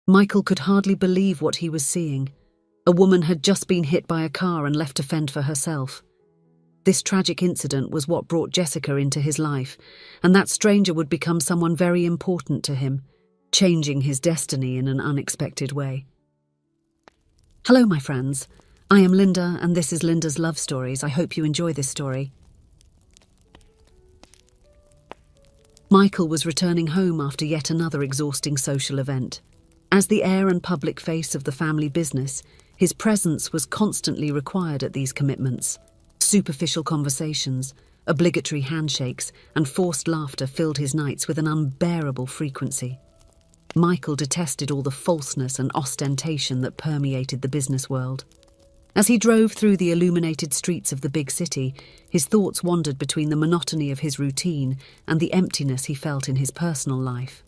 Michael could hardly believe what he was seeing. A woman had just been hit by a car and left to fend for herself. This tragic incident was what brought Jessica into his life, and that stranger would become someone very important to him, changing his destiny in an unexpected way. Hello, my friends. I am Linda, and this is Linda's Love Stories. I hope you enjoy this story. Michael was returning home after yet another exhausting social event. As the heir and public face of the family business, his presence was constantly required at these commitments. Superficial conversations, obligatory handshakes, and forced laughter filled his nights with an unbearable frequency. Michael detested all the falseness and ostentation that permeated the business world. As he drove through the illuminated streets of the big city, his thoughts wandered between the monotony of his routine and the emptiness he felt in his personal life.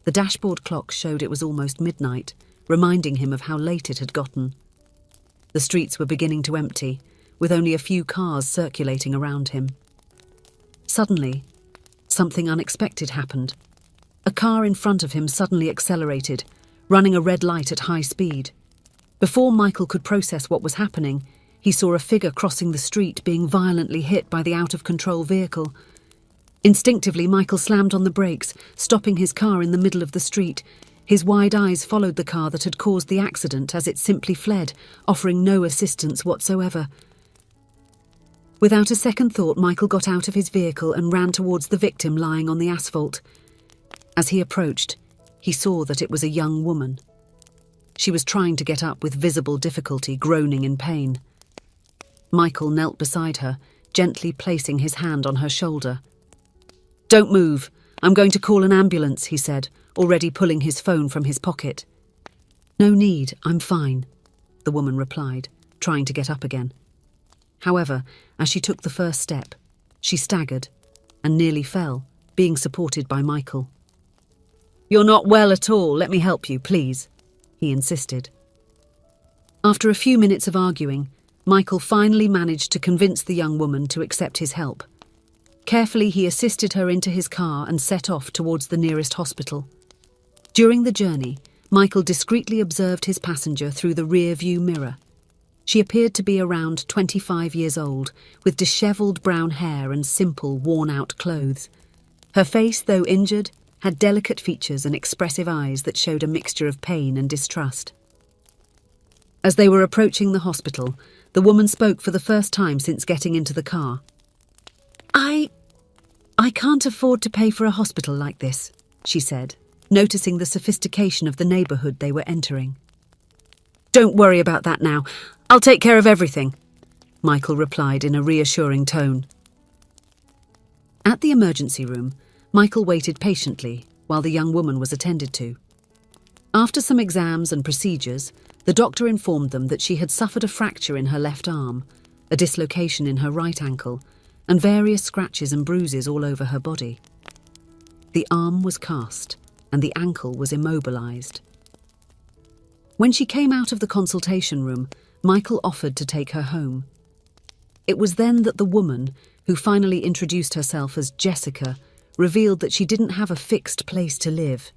The dashboard clock showed it was almost midnight, reminding him of how late it had gotten. The streets were beginning to empty, with only a few cars circulating around him. Suddenly, something unexpected happened. A car in front of him suddenly accelerated, running a red light at high speed. Before Michael could process what was happening, he saw a figure crossing the street being violently hit by the out-of-control vehicle. Instinctively, Michael slammed on the brakes, stopping his car in the middle of the street. His wide eyes followed the car that had caused the accident as it simply fled, offering no assistance whatsoever. Without a second thought, Michael got out of his vehicle and ran towards the victim lying on the asphalt. As he approached, he saw that it was a young woman. She was trying to get up with visible difficulty, groaning in pain. Michael knelt beside her, gently placing his hand on her shoulder. "Don't move. I'm going to call an ambulance," he said, already pulling his phone from his pocket. "No need, I'm fine," the woman replied, trying to get up again. However, as she took the first step, she staggered and nearly fell, being supported by Michael. "You're not well at all. Let me help you, please," he insisted. After a few minutes of arguing, Michael finally managed to convince the young woman to accept his help. Carefully, he assisted her into his car and set off towards the nearest hospital. During the journey, Michael discreetly observed his passenger through the rear-view mirror. She appeared to be around 25 years old, with dishevelled brown hair and simple, worn-out clothes. Her face, though injured, had delicate features and expressive eyes that showed a mixture of pain and distrust. As they were approaching the hospital, the woman spoke for the first time since getting into the car. I can't afford to pay for a hospital like this," she said, noticing the sophistication of the neighbourhood they were entering. "Don't worry about that now. I'll take care of everything," Michael replied in a reassuring tone. At the emergency room, Michael waited patiently while the young woman was attended to. After some exams and procedures, the doctor informed them that she had suffered a fracture in her left arm, a dislocation in her right ankle, and various scratches and bruises all over her body. The arm was cast, and the ankle was immobilized. When she came out of the consultation room, Michael offered to take her home. It was then that the woman, who finally introduced herself as Jessica, revealed that she didn't have a fixed place to live.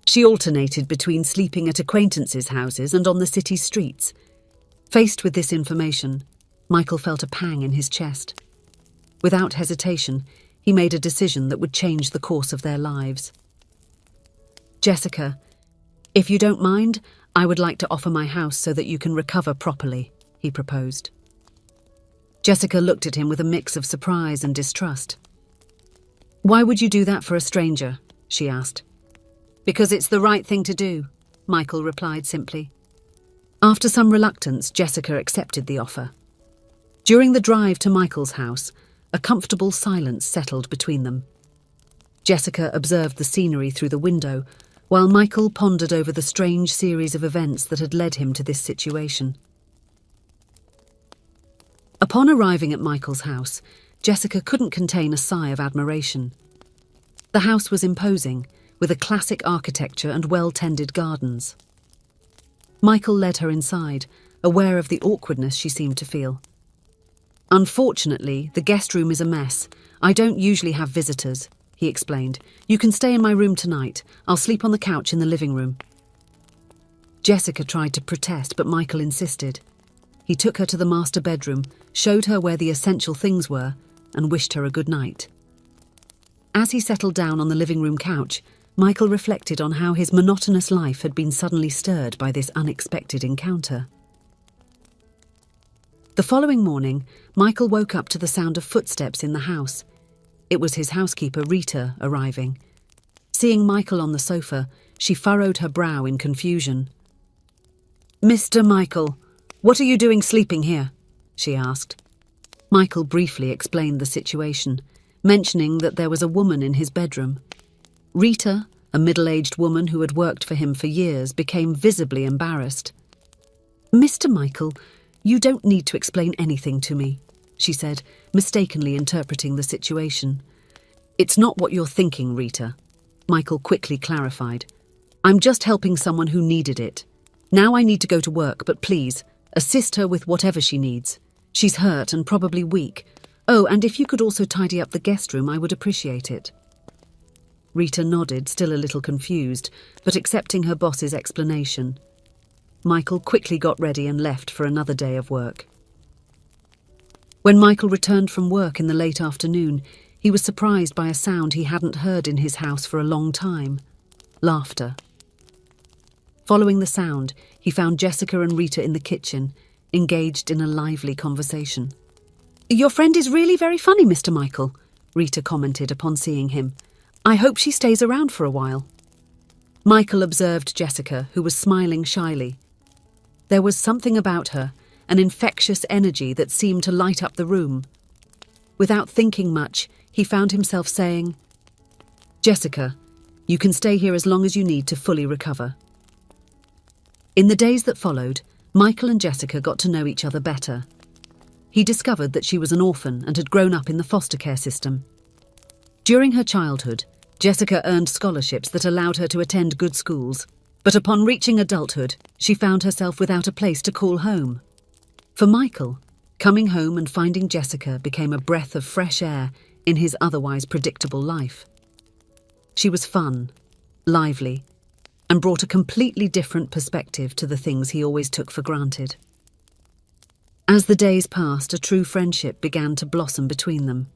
She alternated between sleeping at acquaintances' houses and on the city's streets. Faced with this information, Michael felt a pang in his chest. Without hesitation, he made a decision that would change the course of their lives. "Jessica, if you don't mind, I would like to offer my house so that you can recover properly," he proposed. Jessica looked at him with a mix of surprise and distrust. "Why would you do that for a stranger?" she asked. "Because it's the right thing to do," Michael replied simply. After some reluctance, Jessica accepted the offer. During the drive to Michael's house, a comfortable silence settled between them. Jessica observed the scenery through the window, while Michael pondered over the strange series of events that had led him to this situation. Upon arriving at Michael's house, Jessica couldn't contain a sigh of admiration. The house was imposing, with a classic architecture and well-tended gardens. Michael led her inside, aware of the awkwardness she seemed to feel. "Unfortunately, the guest room is a mess. I don't usually have visitors," he explained. "You can stay in my room tonight. I'll sleep on the couch in the living room." Jessica tried to protest, but Michael insisted. He took her to the master bedroom, showed her where the essential things were, and wished her a good night. As he settled down on the living room couch, Michael reflected on how his monotonous life had been suddenly stirred by this unexpected encounter. The following morning, Michael woke up to the sound of footsteps in the house. It was his housekeeper, Rita, arriving. Seeing Michael on the sofa, she furrowed her brow in confusion. "Mr. Michael, what are you doing sleeping here?" she asked. Michael briefly explained the situation, mentioning that there was a woman in his bedroom. Rita, a middle-aged woman who had worked for him for years, became visibly embarrassed. "Mr. Michael, you don't need to explain anything to me," she said, mistakenly interpreting the situation. "It's not what you're thinking, Rita," Michael quickly clarified. "I'm just helping someone who needed it. Now I need to go to work, but please, assist her with whatever she needs. She's hurt and probably weak. Oh, and if you could also tidy up the guest room, I would appreciate it." Rita nodded, still a little confused, but accepting her boss's explanation. Michael quickly got ready and left for another day of work. When Michael returned from work in the late afternoon, he was surprised by a sound he hadn't heard in his house for a long time: laughter. Following the sound, he found Jessica and Rita in the kitchen, engaged in a lively conversation. "Your friend is really very funny, Mr. Michael," Rita commented upon seeing him. "I hope she stays around for a while." Michael observed Jessica, who was smiling shyly. There was something about her, an infectious energy that seemed to light up the room. Without thinking much, he found himself saying, "Jessica, you can stay here as long as you need to fully recover." In the days that followed, Michael and Jessica got to know each other better. He discovered that she was an orphan and had grown up in the foster care system. During her childhood, Jessica earned scholarships that allowed her to attend good schools, but upon reaching adulthood, she found herself without a place to call home. For Michael, coming home and finding Jessica became a breath of fresh air in his otherwise predictable life. She was fun, lively, and brought a completely different perspective to the things he always took for granted. As the days passed, a true friendship began to blossom between them.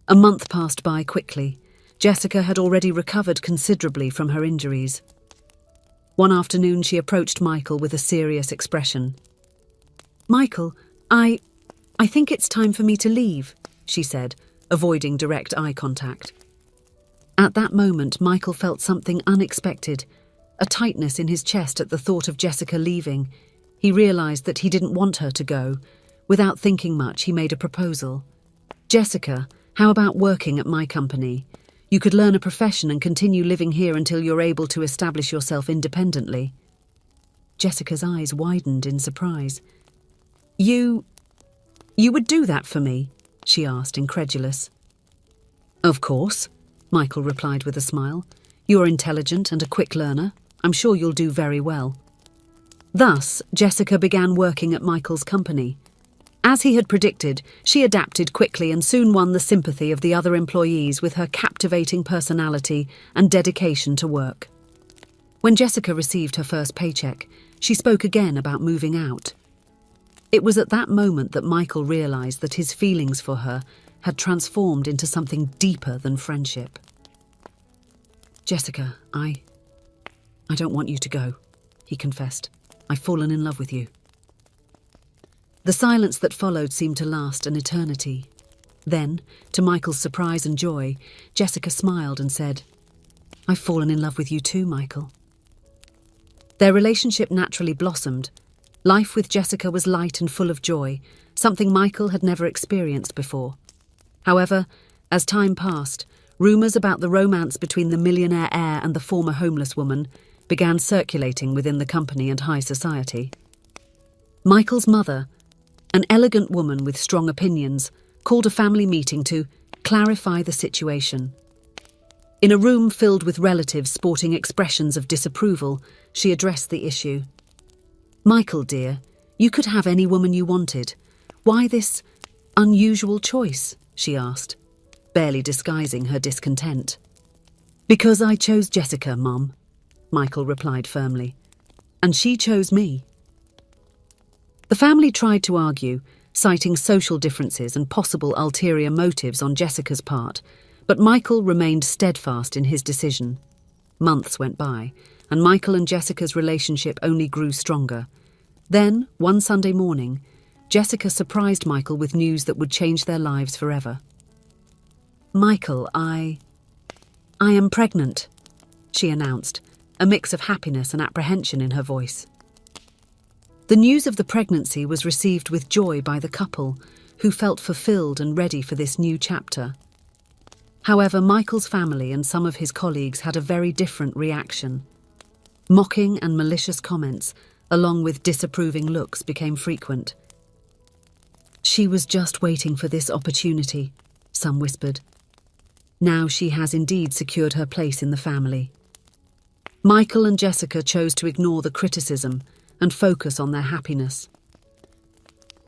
A month passed by quickly. Jessica had already recovered considerably from her injuries. One afternoon, she approached Michael with a serious expression. "Michael, I think it's time for me to leave," she said, avoiding direct eye contact. At that moment, Michael felt something unexpected, a tightness in his chest at the thought of Jessica leaving. He realized that he didn't want her to go. Without thinking much, he made a proposal. "Jessica, how about working at my company? You could learn a profession and continue living here until you're able to establish yourself independently." Jessica's eyes widened in surprise. You would do that for me?" she asked, incredulous. "Of course," Michael replied with a smile. "You're intelligent and a quick learner. I'm sure you'll do very well." Thus, Jessica began working at Michael's company. As he had predicted, she adapted quickly and soon won the sympathy of the other employees with her captivating personality and dedication to work. When Jessica received her first paycheck, she spoke again about moving out. It was at that moment that Michael realized that his feelings for her had transformed into something deeper than friendship. "Jessica, I don't want you to go," he confessed. "I've fallen in love with you." The silence that followed seemed to last an eternity. Then, to Michael's surprise and joy, Jessica smiled and said, "I've fallen in love with you too, Michael." Their relationship naturally blossomed. Life with Jessica was light and full of joy, something Michael had never experienced before. However, as time passed, rumours about the romance between the millionaire heir and the former homeless woman began circulating within the company and high society. Michael's mother, an elegant woman with strong opinions, called a family meeting to clarify the situation. In a room filled with relatives sporting expressions of disapproval, she addressed the issue. "Michael, dear, you could have any woman you wanted. Why this unusual choice?" she asked, barely disguising her discontent. "Because I chose Jessica, Mom," Michael replied firmly. And she chose me. The family tried to argue, citing social differences and possible ulterior motives on Jessica's part, but Michael remained steadfast in his decision. Months went by, and Michael and Jessica's relationship only grew stronger. Then, one Sunday morning, Jessica surprised Michael with news that would change their lives forever. "Michael, I am pregnant," she announced, a mix of happiness and apprehension in her voice. The news of the pregnancy was received with joy by the couple, who felt fulfilled and ready for this new chapter. However, Michael's family and some of his colleagues had a very different reaction. Mocking and malicious comments, along with disapproving looks, became frequent. "She was just waiting for this opportunity," some whispered. "Now she has indeed secured her place in the family." Michael and Jessica chose to ignore the criticism and focus on their happiness.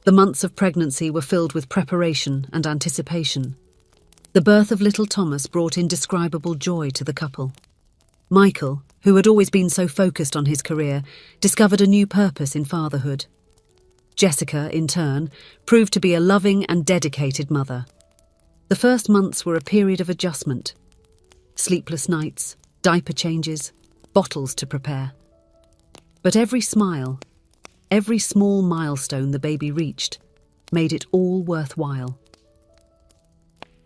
The months of pregnancy were filled with preparation and anticipation. The birth of little Thomas brought indescribable joy to the couple. Michael, who had always been so focused on his career, discovered a new purpose in fatherhood. Jessica, in turn, proved to be a loving and dedicated mother. The first months were a period of adjustment. Sleepless nights, diaper changes, bottles to prepare. But every smile, every small milestone the baby reached, made it all worthwhile.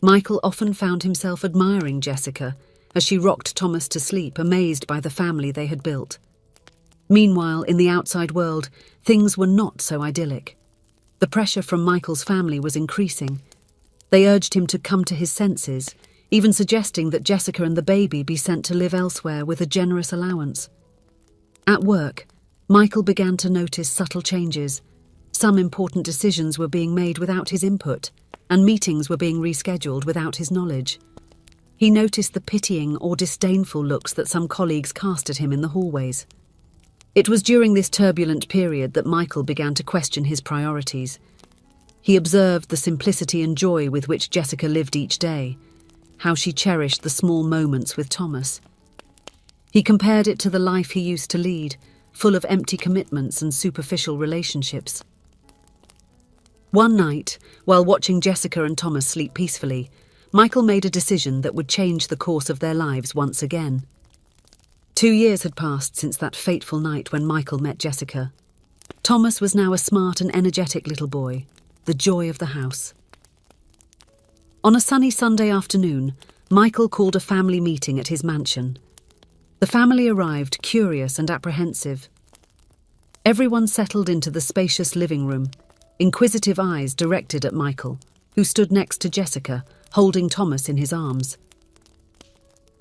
Michael often found himself admiring Jessica as she rocked Thomas to sleep, amazed by the family they had built. Meanwhile, in the outside world, things were not so idyllic. The pressure from Michael's family was increasing. They urged him to come to his senses, even suggesting that Jessica and the baby be sent to live elsewhere with a generous allowance. At work, Michael began to notice subtle changes. Some important decisions were being made without his input, and meetings were being rescheduled without his knowledge. He noticed the pitying or disdainful looks that some colleagues cast at him in the hallways. It was during this turbulent period that Michael began to question his priorities. He observed the simplicity and joy with which Jessica lived each day, how she cherished the small moments with Thomas. He compared it to the life he used to lead, full of empty commitments and superficial relationships. One night, while watching Jessica and Thomas sleep peacefully, Michael made a decision that would change the course of their lives once again. 2 years had passed since that fateful night when Michael met Jessica. Thomas was now a smart and energetic little boy, the joy of the house. On a sunny Sunday afternoon, Michael called a family meeting at his mansion. The family arrived, curious and apprehensive. Everyone settled into the spacious living room, inquisitive eyes directed at Michael, who stood next to Jessica, holding Thomas in his arms.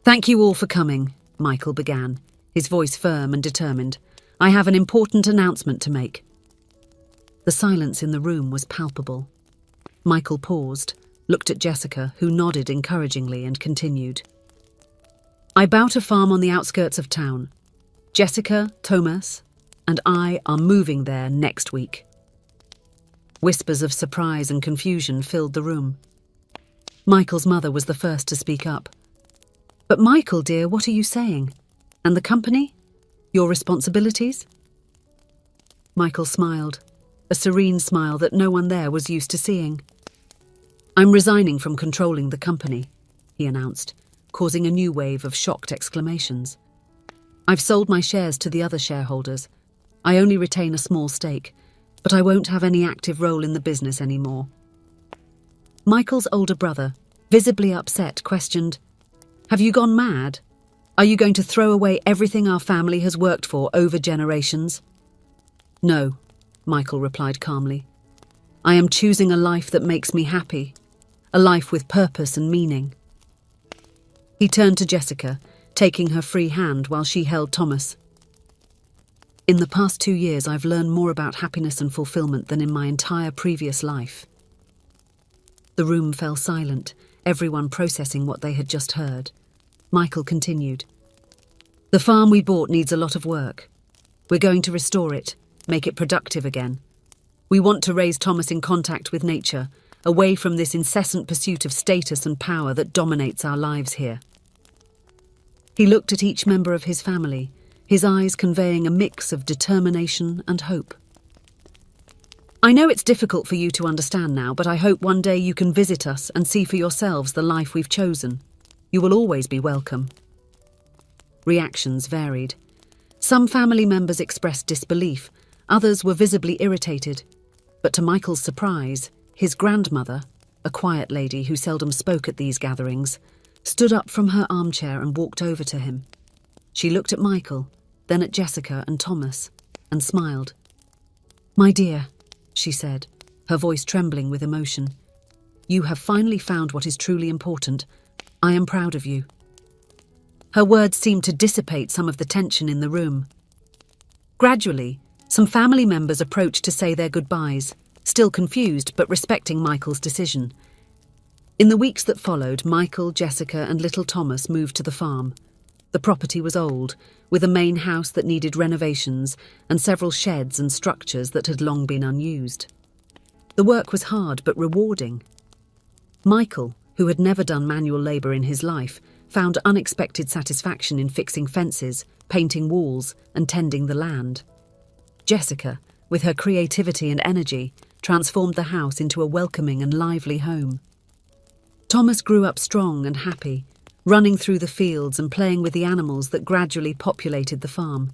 "Thank you all for coming," Michael began, his voice firm and determined. "I have an important announcement to make." The silence in the room was palpable. Michael paused, looked at Jessica, who nodded encouragingly, and continued. "I bought a farm on the outskirts of town. Jessica, Thomas, and I are moving there next week." Whispers of surprise and confusion filled the room. Michael's mother was the first to speak up. "But Michael, dear, what are you saying? And the company? Your responsibilities?" Michael smiled, a serene smile that no one there was used to seeing. "I'm resigning from controlling the company," he announced, causing a new wave of shocked exclamations. "I've sold my shares to the other shareholders. I only retain a small stake, but I won't have any active role in the business anymore." Michael's older brother, visibly upset, questioned, "Have you gone mad? Are you going to throw away everything our family has worked for over generations?" "No," Michael replied calmly. "I am choosing a life that makes me happy, a life with purpose and meaning." He turned to Jessica, taking her free hand while she held Thomas. "In the past 2 years, I've learned more about happiness and fulfillment than in my entire previous life." The room fell silent, everyone processing what they had just heard. Michael continued. "The farm we bought needs a lot of work. We're going to restore it, make it productive again. We want to raise Thomas in contact with nature, away from this incessant pursuit of status and power that dominates our lives here." He looked at each member of his family, his eyes conveying a mix of determination and hope. "I know it's difficult for you to understand now, but I hope one day you can visit us and see for yourselves the life we've chosen. You will always be welcome." Reactions varied. Some family members expressed disbelief, others were visibly irritated. But to Michael's surprise, his grandmother, a quiet lady who seldom spoke at these gatherings, stood up from her armchair and walked over to him. She looked at Michael, then at Jessica and Thomas, and smiled. "My dear," she said, her voice trembling with emotion, "you have finally found what is truly important. I am proud of you." Her words seemed to dissipate some of the tension in the room. Gradually, some family members approached to say their goodbyes, still confused but respecting Michael's decision. In the weeks that followed, Michael, Jessica and little Thomas moved to the farm. The property was old, with a main house that needed renovations and several sheds and structures that had long been unused. The work was hard but rewarding. Michael, who had never done manual labour in his life, found unexpected satisfaction in fixing fences, painting walls and tending the land. Jessica, with her creativity and energy, transformed the house into a welcoming and lively home. Thomas grew up strong and happy, running through the fields and playing with the animals that gradually populated the farm.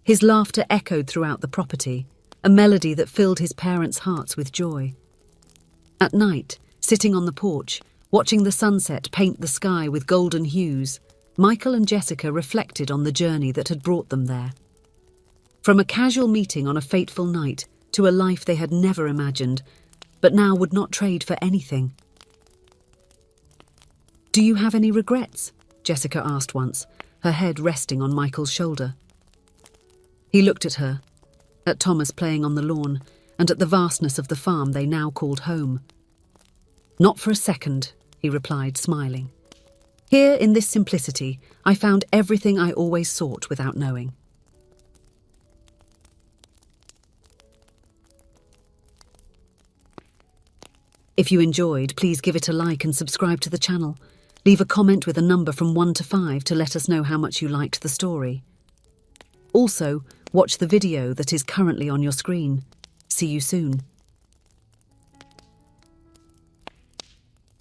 His laughter echoed throughout the property, a melody that filled his parents' hearts with joy. At night, sitting on the porch, watching the sunset paint the sky with golden hues, Michael and Jessica reflected on the journey that had brought them there. From a casual meeting on a fateful night to a life they had never imagined, but now would not trade for anything. "Do you have any regrets?" Jessica asked once, her head resting on Michael's shoulder. He looked at her, at Thomas playing on the lawn, and at the vastness of the farm they now called home. "Not for a second," he replied, smiling. "Here, in this simplicity, I found everything I always sought without knowing." If you enjoyed, please give it a like and subscribe to the channel. Leave a comment with a number from 1 to 5 to let us know how much you liked the story. Also, watch the video that is currently on your screen. See you soon.